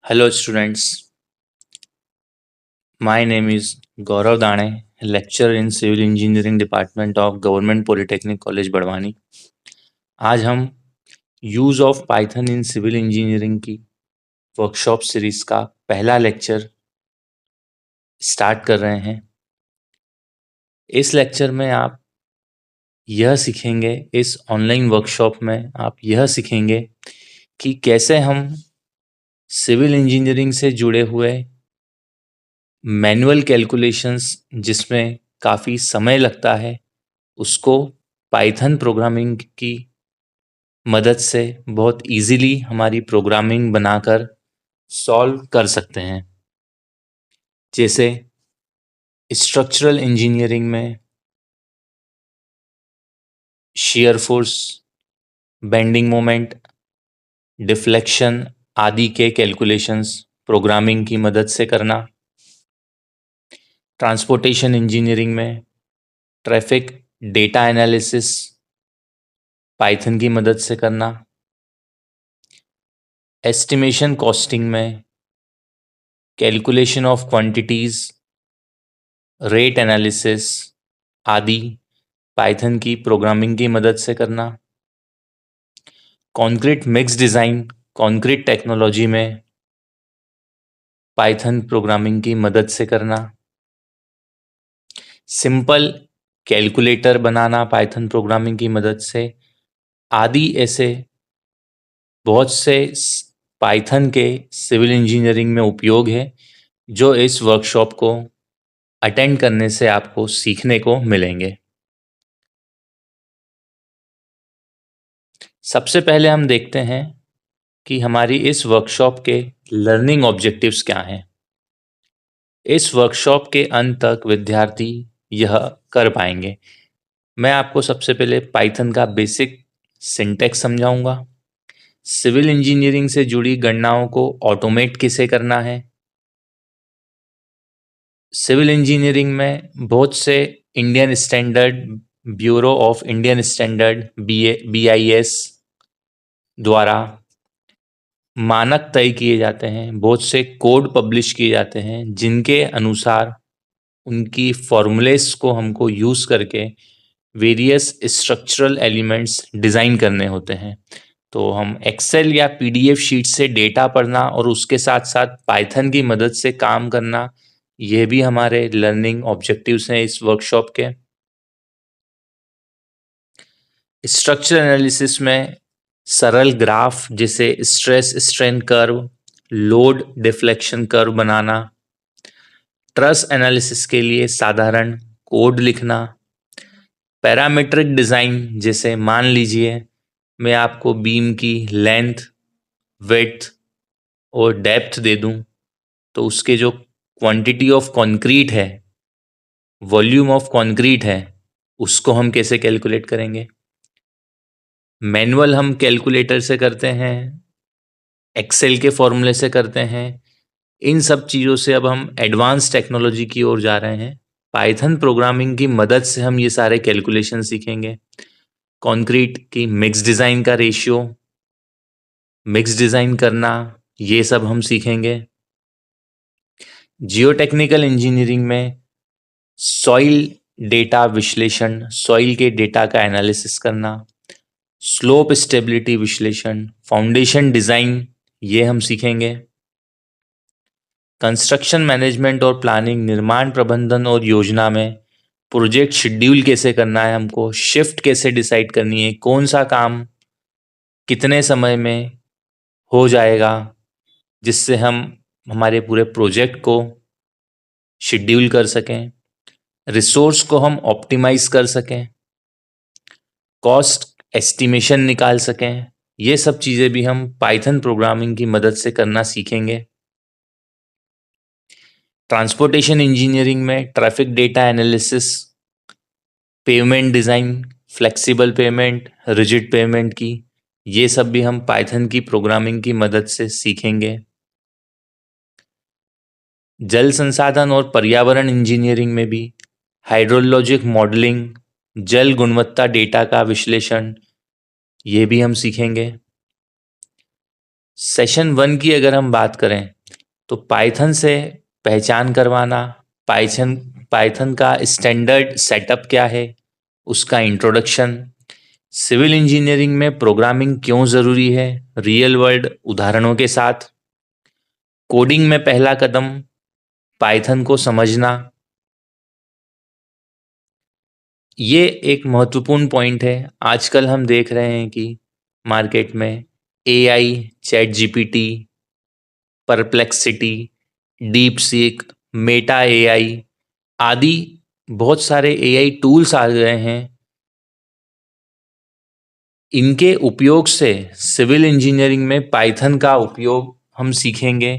Hello students, my name is Gaurav Dane, lecturer in Civil Engineering Department of Government Polytechnic College Barwani. आज हम use of Python in civil engineering की workshop series का पहला lecture start कर रहे हैं। इस लेक्चर में आप यह सीखेंगे, इस ऑनलाइन वर्कशॉप में आप यह सीखेंगे कि कैसे हम सिविल इंजीनियरिंग से जुड़े हुए मैनुअल कैलकुलेशंस जिसमें काफ़ी समय लगता है उसको पाइथन प्रोग्रामिंग की मदद से बहुत इजीली हमारी प्रोग्रामिंग बनाकर सॉल्व कर सकते हैं। जैसे स्ट्रक्चरल इंजीनियरिंग में shear force, bending moment, deflection आदि के कैलकुलेशंस प्रोग्रामिंग की मदद से करना। ट्रांसपोर्टेशन इंजीनियरिंग में ट्रैफिक डेटा एनालिसिस पाइथन की मदद से करना। एस्टिमेशन कॉस्टिंग में calculation of quantities, rate analysis आदि पाइथन की प्रोग्रामिंग की मदद से करना। Concrete mix design concrete technology में पाइथन प्रोग्रामिंग की मदद से करना। सिंपल कैलकुलेटर बनाना पाइथन प्रोग्रामिंग की मदद से आदि ऐसे बहुत से पाइथन के सिविल इंजीनियरिंग में उपयोग है जो इस वर्कशॉप को अटेंड करने से आपको सीखने को मिलेंगे। सबसे पहले हम देखते हैं कि हमारी इस वर्कशॉप के लर्निंग ऑब्जेक्टिव्स क्या हैं। इस वर्कशॉप के अंत तक विद्यार्थी यह कर पाएंगे। मैं आपको सबसे पहले पाइथन का बेसिक सिंटैक्स समझाऊंगा। सिविल इंजीनियरिंग से जुड़ी गणनाओं को ऑटोमेट कैसे करना है। सिविल इंजीनियरिंग में बहुत से Indian standard, bureau of Indian standard BIS द्वारा मानक तय किए जाते हैं, बहुत से कोड पब्लिश किए जाते हैं जिनके अनुसार उनकी फॉर्मूलेस को हमको यूज़ करके वेरियस स्ट्रक्चरल एलिमेंट्स डिज़ाइन करने होते हैं। तो हम एक्सेल या PDF शीट से डेटा पढ़ना और उसके साथ साथ पाइथन की मदद से काम करना, ये भी हमारे लर्निंग ऑब्जेक्टिव्स हैं इस वर्कशॉप के। स्ट्रक्चर एनालिसिस में सरल ग्राफ जैसे stress strain curve, load deflection curve बनाना। ट्रस एनालिसिस के लिए साधारण कोड लिखना। पैरामीट्रिक डिज़ाइन जैसे मान लीजिए मैं आपको बीम की लेंथ, विड्थ और डेप्थ दे दूं तो उसके जो क्वांटिटी ऑफ कंक्रीट है, वॉल्यूम ऑफ कंक्रीट है, उसको हम कैसे कैलकुलेट करेंगे। मैनुअल हम कैलकुलेटर से करते हैं, एक्सेल के फॉर्मूले से करते हैं। इन सब चीज़ों से अब हम एडवांस टेक्नोलॉजी की ओर जा रहे हैं। पाइथन प्रोग्रामिंग की मदद से हम ये सारे कैलकुलेशन सीखेंगे। कंक्रीट की मिक्स डिज़ाइन का रेशियो, मिक्स डिज़ाइन करना, ये सब हम सीखेंगे। जियोटेक्निकल इंजीनियरिंग में सॉइल डेटा विश्लेषण, सॉइल के डेटा का एनालिसिस करना। स्लोप स्टेबिलिटी विश्लेषण, फाउंडेशन डिज़ाइन, ये हम सीखेंगे। कंस्ट्रक्शन मैनेजमेंट और प्लानिंग, निर्माण प्रबंधन और योजना में प्रोजेक्ट शेड्यूल कैसे करना है, हमको शिफ्ट कैसे डिसाइड करनी है, कौन सा काम कितने समय में हो जाएगा, जिससे हम हमारे पूरे प्रोजेक्ट को शेड्यूल कर सकें, रिसोर्स को हम ऑप्टिमाइज कर सकें, कॉस्ट एस्टिमेशन निकाल सकें। ये सब चीज़ें भी हम पाइथन प्रोग्रामिंग की मदद से करना सीखेंगे। ट्रांसपोर्टेशन इंजीनियरिंग में traffic data analysis, payment design, flexible pavement, rigid payment की, ये सब भी हम पाइथन की प्रोग्रामिंग की मदद से सीखेंगे। जल संसाधन और पर्यावरण इंजीनियरिंग में भी हाइड्रोलॉजिक मॉडलिंग, जल गुणवत्ता डेटा का विश्लेषण, ये भी हम सीखेंगे। सेशन 1 की अगर हम बात करें तो पाइथन से पहचान करवाना, पाइथन पाइथन का स्टैंडर्ड सेटअप क्या है, उसका इंट्रोडक्शन, सिविल इंजीनियरिंग में प्रोग्रामिंग क्यों ज़रूरी है रियल वर्ल्ड उदाहरणों के साथ, कोडिंग में पहला कदम पाइथन को समझना। ये एक महत्वपूर्ण पॉइंट है। आजकल हम देख रहे हैं कि मार्केट में AI, chat GPT, perplexity, deep seek, Meta AI आदि बहुत सारे एआई टूल्स आ गए हैं। इनके उपयोग से सिविल इंजीनियरिंग में पाइथन का उपयोग हम सीखेंगे,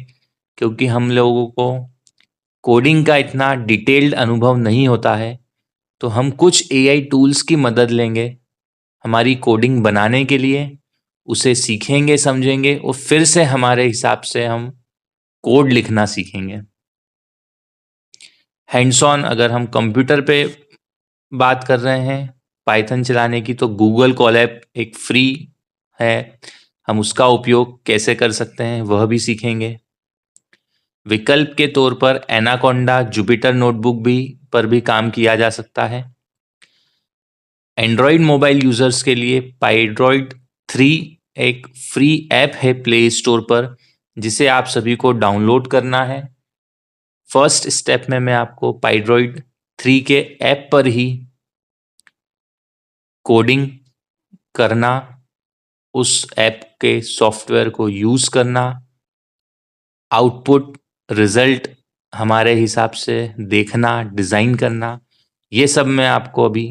क्योंकि हम लोगों को कोडिंग का इतना डिटेल्ड अनुभव नहीं होता है। तो हम कुछ एआई टूल्स की मदद लेंगे हमारी कोडिंग बनाने के लिए, उसे सीखेंगे, समझेंगे और फिर से हमारे हिसाब से हम कोड लिखना सीखेंगे। हैंड्स ऑन अगर हम कंप्यूटर पे बात कर रहे हैं पाइथन चलाने की, तो गूगल कोलैब एक फ्री है, हम उसका उपयोग कैसे कर सकते हैं वह भी सीखेंगे। विकल्प के तौर पर एनाकोंडा, जुपिटर नोटबुक पर भी काम किया जा सकता है। एंड्रॉयड मोबाइल यूजर्स के लिए पाइड्रॉयड 3 एक फ्री ऐप है प्ले स्टोर पर, जिसे आप सभी को डाउनलोड करना है। फर्स्ट स्टेप में मैं आपको पाइड्रॉयड 3 के ऐप पर ही कोडिंग करना, उस ऐप के सॉफ्टवेयर को यूज़ करना, आउटपुट रिजल्ट हमारे हिसाब से देखना, डिज़ाइन करना, ये सब मैं आपको अभी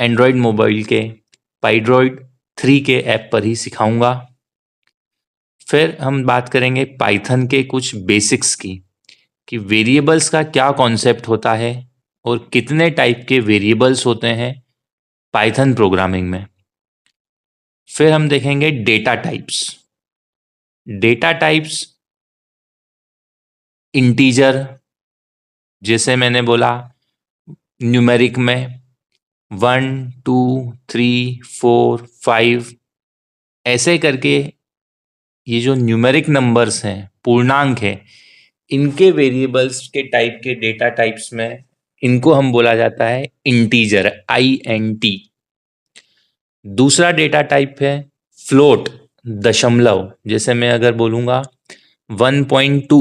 एंड्रॉयड मोबाइल के पाइड्रॉयड 3 के ऐप पर ही सिखाऊंगा। फिर हम बात करेंगे पाइथन के कुछ बेसिक्स की, कि वेरिएबल्स का क्या कॉन्सेप्ट होता है और कितने टाइप के वेरिएबल्स होते हैं पाइथन प्रोग्रामिंग में। फिर हम देखेंगे data types. Data types integer, जैसे मैंने बोला न्यूमेरिक में 1 2 3 4 5 ऐसे करके, ये जो न्यूमेरिक नंबर्स हैं, पूर्णांक है, इनके वेरिएबल्स के टाइप के डेटा टाइप्स में इनको हम बोला जाता है इंटीजर, INT। दूसरा डेटा टाइप है फ्लोट, दशमलव। जैसे मैं अगर बोलूँगा 1.2,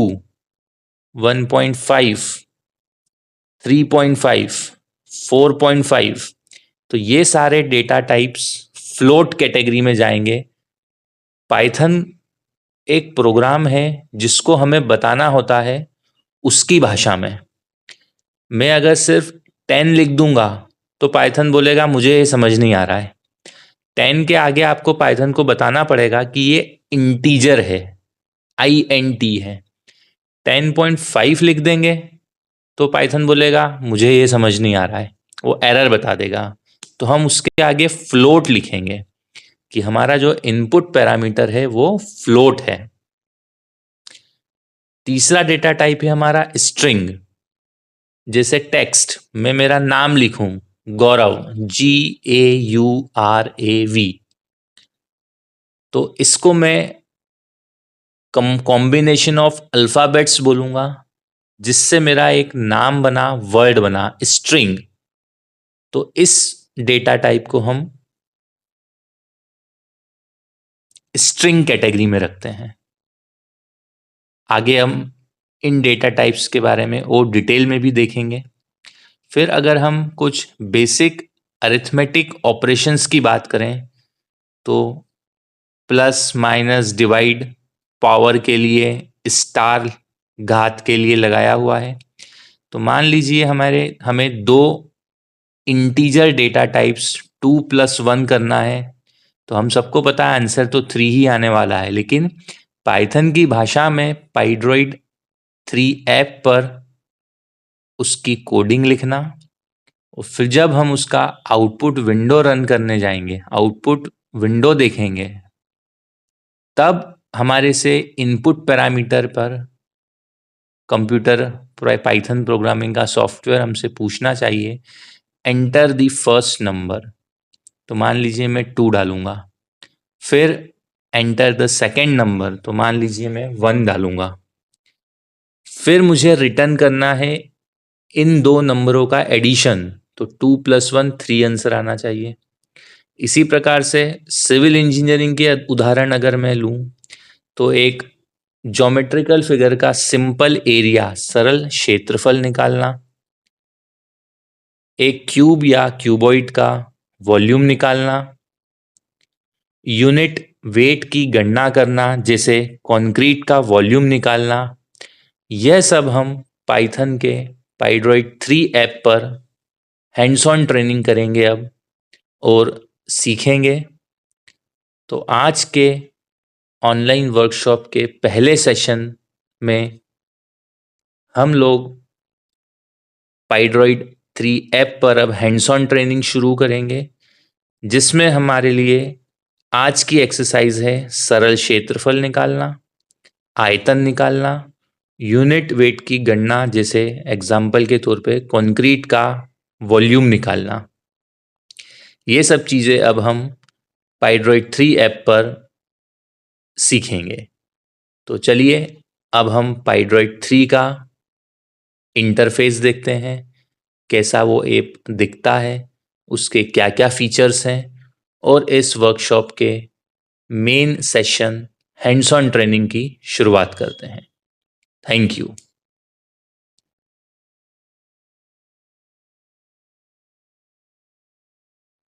1.5, 3.5, 4.5, तो ये सारे डेटा टाइप्स फ्लोट कैटेगरी में जाएंगे। पाइथन एक प्रोग्राम है जिसको हमें बताना होता है उसकी भाषा में। मैं अगर सिर्फ 10 लिख दूंगा तो पाइथन बोलेगा मुझे ये समझ नहीं आ रहा है। 10 के आगे आपको पाइथन को बताना पड़ेगा कि ये इंटीजर है, INT है। 10.5 लिख देंगे तो पाइथन बोलेगा मुझे ये समझ नहीं आ रहा है, वो एरर बता देगा। तो हम उसके आगे फ्लोट लिखेंगे कि हमारा जो इनपुट पैरामीटर है वो फ्लोट है। तीसरा डेटा टाइप है हमारा स्ट्रिंग। जैसे टेक्स्ट में मेरा नाम लिखूं गौरव, GAURAV, तो इसको मैं कॉम्बिनेशन ऑफ अल्फाबेट्स बोलूंगा, जिससे मेरा एक नाम बना, वर्ड बना, स्ट्रिंग। तो इस डेटा टाइप को हम स्ट्रिंग कैटेगरी में रखते हैं। आगे हम इन डेटा टाइप्स के बारे में और डिटेल में भी देखेंगे। फिर अगर हम कुछ बेसिक अरिथमेटिक ऑपरेशंस की बात करें, तो प्लस, माइनस, डिवाइड पावर के लिए, स्टार घात के लिए लगाया हुआ है। तो मान लीजिए हमें दो इंटीजर डेटा टाइप्स 2 + 1 करना है, तो हम सबको पता है आंसर तो 3 ही आने वाला है। लेकिन पाइथन की भाषा में पाइड्रॉयड 3 ऐप पर उसकी कोडिंग लिखना, और फिर जब हम उसका आउटपुट विंडो रन करने जाएंगे, आउटपुट विंडो देखेंगे, तब हमारे से इनपुट पैरामीटर पर कंप्यूटर पाइथन प्रोग्रामिंग का सॉफ्टवेयर हमसे पूछना चाहिए एंटर द फर्स्ट नंबर। तो मान लीजिए मैं 2 डालूंगा। फिर एंटर द सेकेंड नंबर, तो मान लीजिए मैं 1 डालूंगा। फिर मुझे रिटर्न करना है इन दो नंबरों का एडिशन, तो 2 + 1 3 आंसर आना चाहिए। इसी प्रकार से सिविल इंजीनियरिंग के उदाहरण अगर मैं लूँ तो एक ज्योमेट्रिकल फिगर का सिंपल एरिया, सरल क्षेत्रफल निकालना, एक क्यूब या क्यूबॉइड का वॉल्यूम निकालना, यूनिट वेट की गणना करना जैसे कंक्रीट का वॉल्यूम निकालना, यह सब हम पाइथन के पाइड्रॉइड 3 ऐप पर हैंड्स ऑन ट्रेनिंग करेंगे अब और सीखेंगे। तो आज के ऑनलाइन वर्कशॉप के पहले सेशन में हम लोग पाइड्रॉइड 3 ऐप पर अब हैंड्स ऑन ट्रेनिंग शुरू करेंगे, जिसमें हमारे लिए आज की एक्सरसाइज है सरल क्षेत्रफल निकालना, आयतन निकालना, यूनिट वेट की गणना जैसे एग्जाम्पल के तौर पे कंक्रीट का वॉल्यूम निकालना। ये सब चीज़ें अब हम पाइड्रॉइड 3 ऐप पर सीखेंगे। तो चलिए अब हम पाइड्रॉइड 3 का इंटरफेस देखते हैं, कैसा वो ऐप दिखता है, उसके क्या क्या फीचर्स हैं, और इस वर्कशॉप के main session hands on training की शुरुआत करते हैं। Thank you.